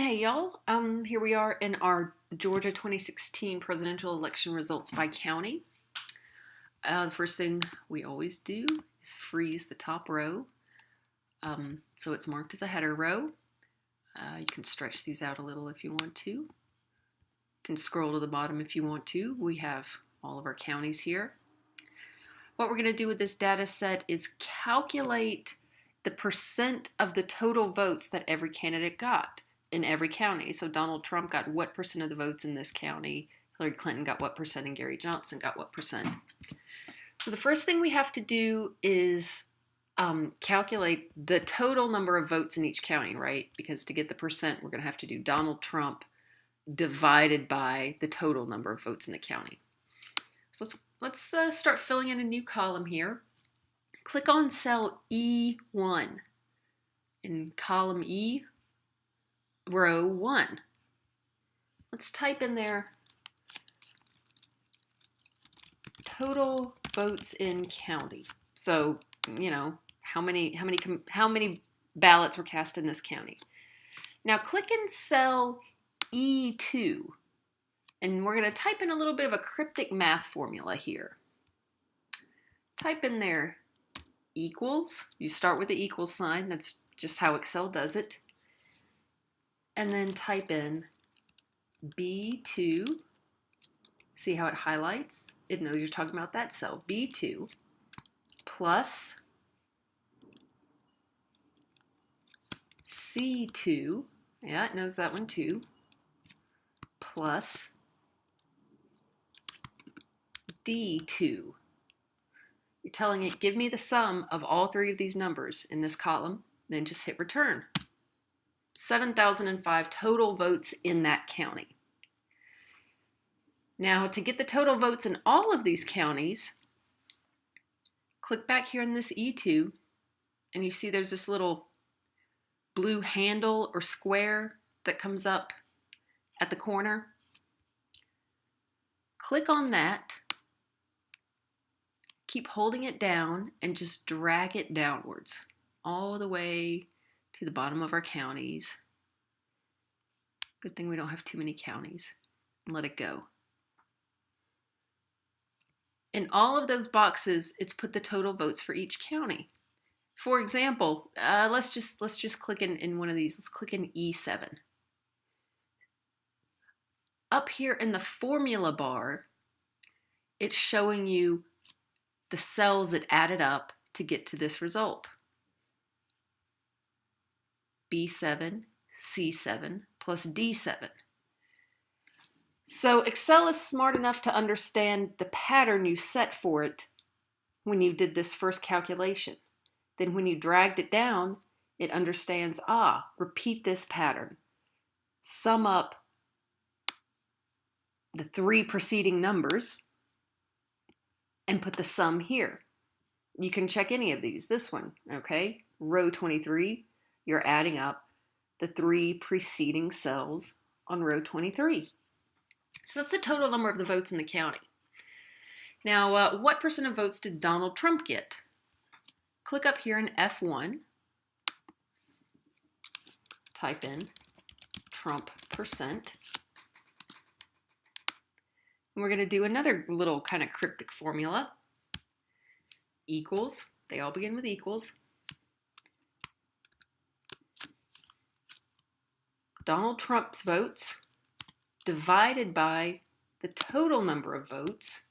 Hey y'all, here we are in our Georgia 2016 presidential election results by county. The first thing we always do is freeze the top row. So it's marked as a header row. You can stretch these out a little if you want to. You can scroll to the bottom if you want to. We have all of our counties here. What we're going to do with this data set is calculate the percent of the total votes that every candidate got in every county. So Donald Trump got what percent of the votes in this county, Hillary Clinton got what percent, and Gary Johnson got what percent. So the first thing we have to do is calculate the total number of votes in each county, right? Because to get the percent, we're going to have to do Donald Trump divided by the total number of votes in the county. So let's start filling in a new column here. Click on cell E1 in column E, row 1. Let's type in there total votes in county. So, you know, how many ballots were cast in this county. Now click in cell E2 and we're going to type in a little bit of a cryptic math formula here. Type in there equals. You start with the equal sign. That's just how Excel does it. And then type in B2. See how it highlights? It knows you're talking about that cell. B2 plus C2. Yeah, it knows that one too. Plus D2. You're telling it, give me the sum of all three of these numbers in this column, then just hit return. 7,005 total votes in that county. Now, to get the total votes in all of these counties, click back here in this E2, and you see there's this little blue handle or square that comes up at the corner. Click on that, keep holding it down, and just drag it downwards all the way to the bottom of our counties. Good thing we don't have too many counties. And let it go. In all of those boxes, it's put the total votes for each county. For example, let's just click in one of these. Let's click in E7. Up here in the formula bar, it's showing you the cells that added up to get to this result. B7, C7 plus D7. So Excel is smart enough to understand the pattern you set for it when you did this first calculation. Then when you dragged it down, it understands, repeat this pattern. Sum up the three preceding numbers and put the sum here. You can check any of these. This one, okay? Row 23, you're adding up the three preceding cells on row 23. So that's the total number of the votes in the county. Now, what percent of votes did Donald Trump get? Click up here in F1. Type in Trump percent. And we're going to do another little kind of cryptic formula. Equals. They all begin with equals. Donald Trump's votes divided by the total number of votes,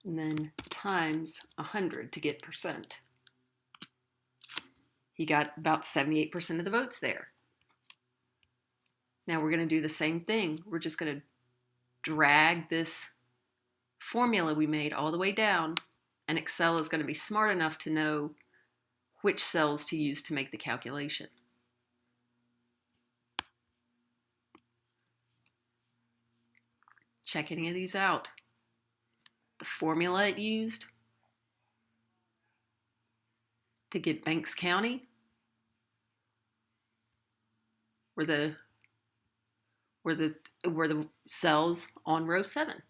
and then times 100 to get percent. He got about 78% of the votes there. Now we're going to do the same thing. We're just going to drag this formula we made all the way down, and Excel is going to be smart enough to know which cells to use to make the calculation. Check any of these out. The formula it used to get Banks County were the cells on row 7.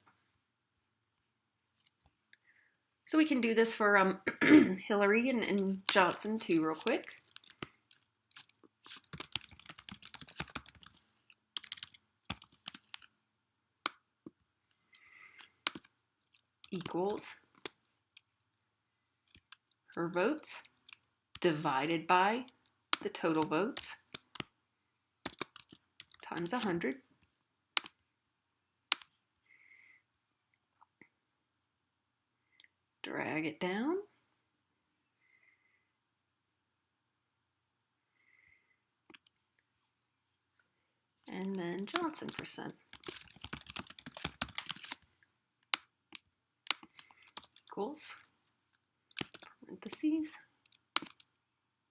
So we can do this for Hillary and Johnson too real quick. equals her votes divided by the total votes times 100. Drag it down. And then Johnson percent equals parentheses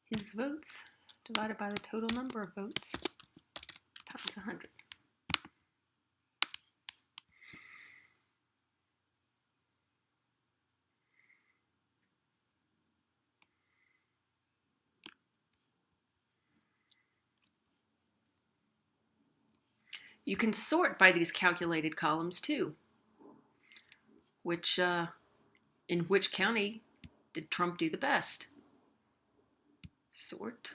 his votes divided by the total number of votes times 100. You can sort by these calculated columns too. In which county did Trump do the best? Sort.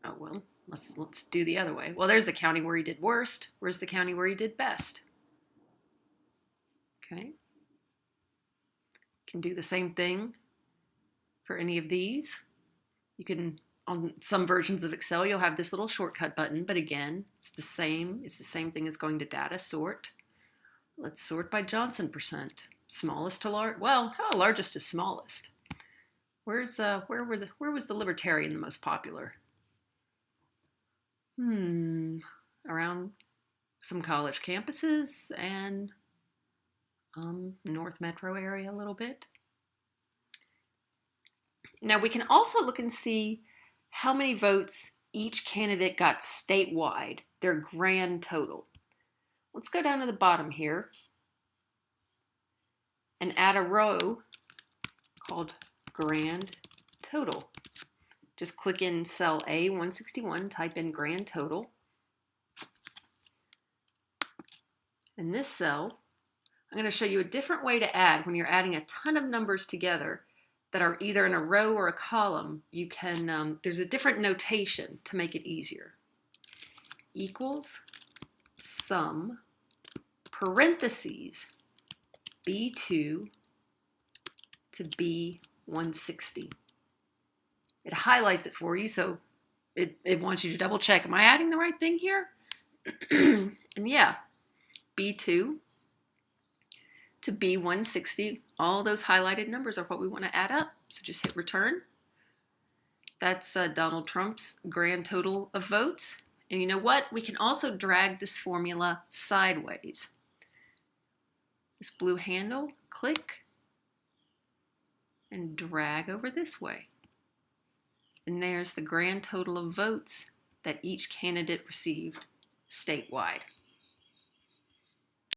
Oh well, let's do the other way. Well, there's the county where he did worst. Where's the county where he did best? Okay. Can do the same thing for any of these. You can, on some versions of Excel, you'll have this little shortcut button, but again, it's the same thing as going to data sort. Let's sort by Johnson percent. Smallest to large. Well, how about largest to smallest? Where was the Libertarian the most popular? Around some college campuses and North Metro area a little bit. Now we can also look and see how many votes each candidate got statewide, their grand total. Let's go down to the bottom here and add a row called grand total. Just click in cell A161, type in grand total. In this cell, I'm going to show you a different way to add when you're adding a ton of numbers together that are either in a row or a column. You can, there's a different notation to make it easier. Equals sum parentheses B2 to B160. It highlights it for you, so it wants you to double check. Am I adding the right thing here? And yeah, B2 to B160, all those highlighted numbers are what we want to add up. So just hit return. That's Donald Trump's grand total of votes. And you know what? We can also drag this formula sideways. This blue handle, click, and drag over this way. And there's the grand total of votes that each candidate received statewide.